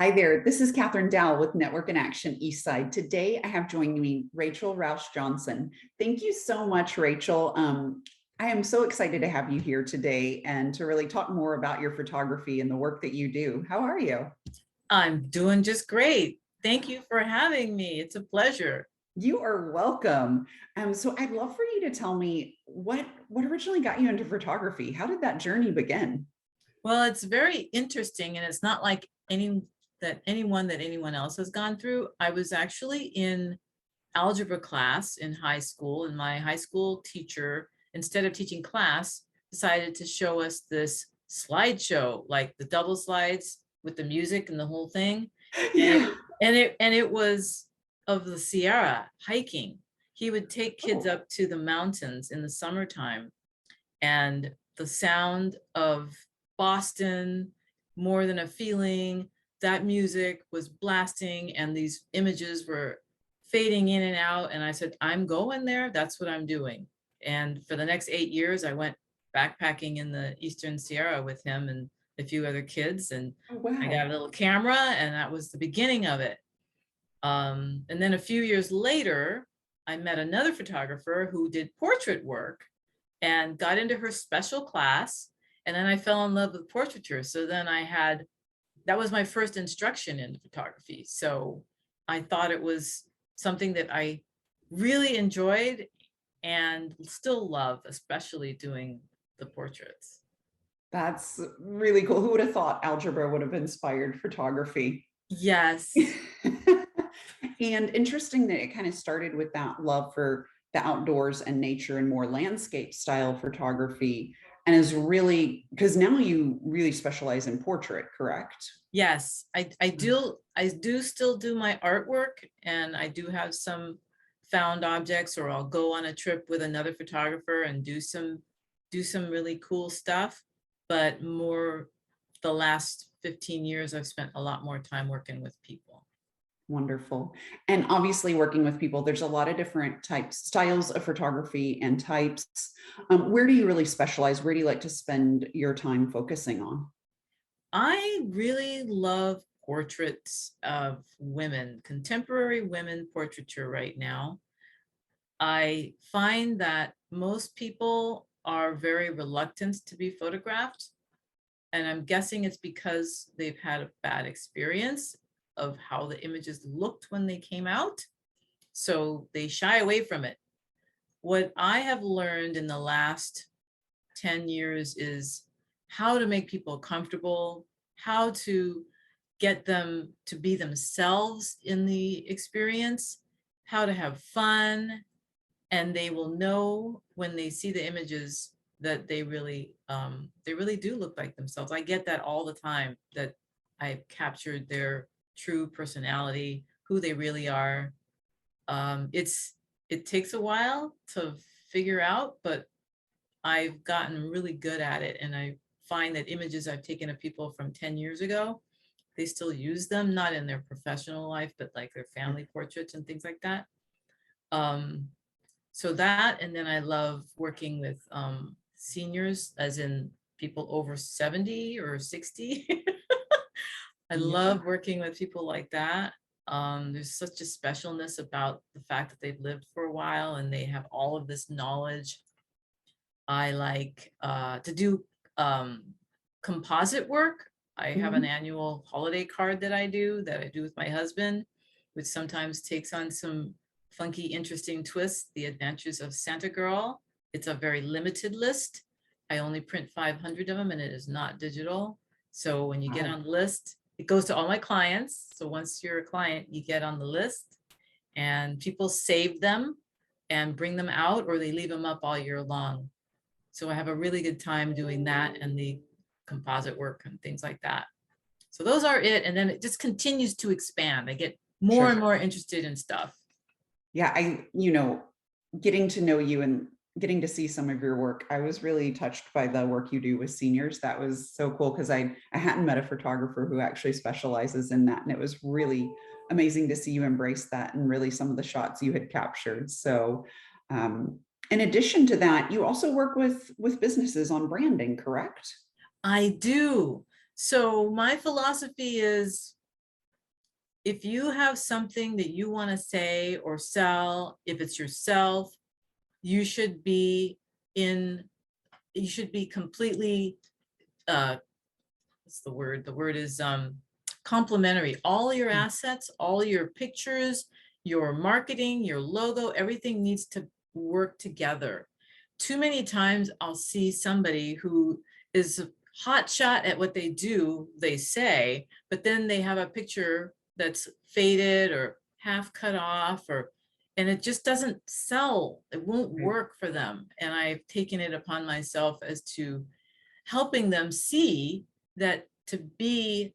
Hi there, this is Cathryn Dall with Network in Action Eastside. Today I have joining me Rachel Rausch-Johnson. Thank you so much, Rachel. I am so excited to have you here today and to really talk more about your photography and the work that you do. How are you? I'm doing just great. Thank you for having me. It's a pleasure. You are welcome. So I'd love for you to tell me what originally got you into photography. How did that journey begin? Well, it's very interesting, and it's not like anyone that anyone else has gone through. I was actually in algebra class in high school, and my high school teacher, instead of teaching class, decided to show us this slideshow, like the double slides with the music and the whole thing. And Yeah. it was of the Sierra hiking. He would take kids Oh, up to the mountains in the summertime, and the sound of Boston, More Than a Feeling, that music was blasting and these images were fading in and out. And I said, I'm going there. That's what I'm doing. And for the next 8 years, I went backpacking in the Eastern Sierra with him and a few other kids. And oh, I got a wow. little camera, and that was the beginning of it. And then a few years later, I met another photographer who did portrait work and got into her special class. And then I fell in love with portraiture. So then that was my first instruction in photography. So I thought it was something that I really enjoyed and still love, especially doing the portraits. That's really cool. Who would have thought algebra would have inspired photography? Yes. And interesting that it kind of started with that love for the outdoors and nature and more landscape style photography, and is really because now you really specialize in portrait, correct? Yes, I do still do my artwork, and I do have some found objects, or I'll go on a trip with another photographer and do some really cool stuff. But more the last 15 years, I've spent a lot more time working with people. Wonderful. And obviously working with people, there's a lot of different types, styles of photography and types. Where do you really specialize? Where do you like to spend your time focusing on? I really love portraits of women, contemporary women portraiture right now. I find that most people are very reluctant to be photographed. And I'm guessing it's because they've had a bad experience of how the images looked when they came out. So they shy away from it. What I have learned in the last 10 years is how to make people comfortable, how to get them to be themselves in the experience, how to have fun, and they will know when they see the images that they really do look like themselves. I get that all the time, that I've captured their true personality, who they really are. It takes a while to figure out, but I've gotten really good at it, and I find that images I've taken of people from 10 years ago, they still use them, not in their professional life, but like their family portraits and things like that. Um, so that, and then I love working with seniors, as in people over 70 or 60. I Yeah. love working with people like that. There's such a specialness about the fact that they've lived for a while and they have all of this knowledge. I like to do composite work. I have an Mhm. annual holiday card that I do with my husband, which sometimes takes on some funky, interesting twists. The Adventures of Santa Girl. It's a very limited list. I only print 500 of them, and it is not digital. So when you get Wow. on the list, it goes to all my clients. So once you're a client, you get on the list, and people save them and bring them out, or they leave them up all year long. So I have a really good time doing that and the composite work and things like that. So those are it. And then it just continues to expand. I get more and Sure. more interested in stuff. Yeah, getting to know you and getting to see some of your work, I was really touched by the work you do with seniors. That was so cool because I hadn't met a photographer who actually specializes in that. And it was really amazing to see you embrace that and really some of the shots you had captured. So um, in addition to that, you also work with businesses on branding, correct? I do. So my philosophy is if you have something that you want to say or sell, if it's yourself, you should be in, you should be completely, what's the word? The word is complementary. All your assets, all your pictures, your marketing, your logo, everything needs to work together. Too many times I'll see somebody who is a hot shot at what they do, they say, but then they have a picture that's faded or half cut off, or and it just doesn't sell. It won't work for them. And I've taken it upon myself as to helping them see that to be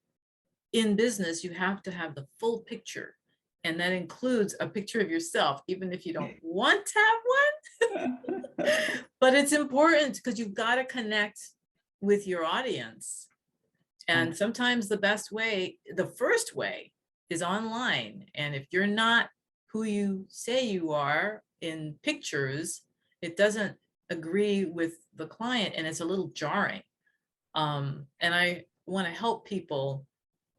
in business, you have to have the full picture. And that includes a picture of yourself, even if you don't want to have one. But it's important because you've got to connect with your audience. And sometimes the best way, the first way, is online. And if you're not who you say you are in pictures, it doesn't agree with the client and it's a little jarring. And I want to help people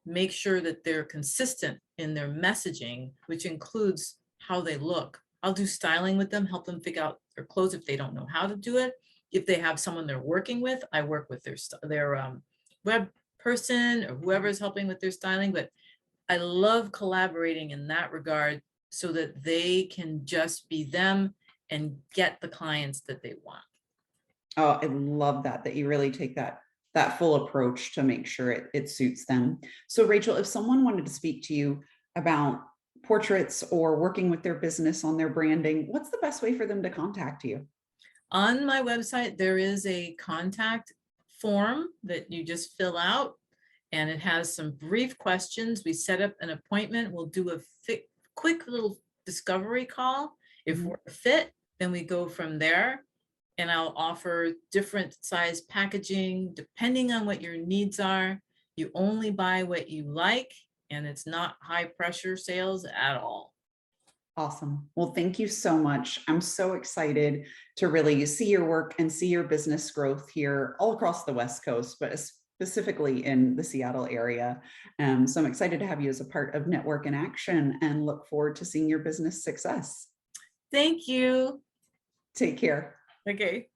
make sure that they're consistent in their messaging, which includes how they look. I'll do styling with them, help them figure out their clothes if they don't know how to do it. If they have someone they're working with, I work with their web person or whoever's helping with their styling. But I love collaborating in that regard so that they can just be them and get the clients that they want. Oh, I love that you really take that full approach to make sure it suits them. So Rachel, if someone wanted to speak to you about portraits or working with their business on their branding, what's the best way for them to contact you? On my website, there is a contact form that you just fill out, and it has some brief questions. We set up an appointment. We'll do a quick little discovery call. If we're fit, then we go from there. And I'll offer different size packaging depending on what your needs are. You only buy what you like, and it's not high pressure sales at all. Awesome. Well, thank you so much. I'm so excited to really see your work and see your business growth here all across the West Coast, but specifically in the Seattle area. So I'm excited to have you as a part of Network in Action and look forward to seeing your business success. Thank you. Take care. Okay.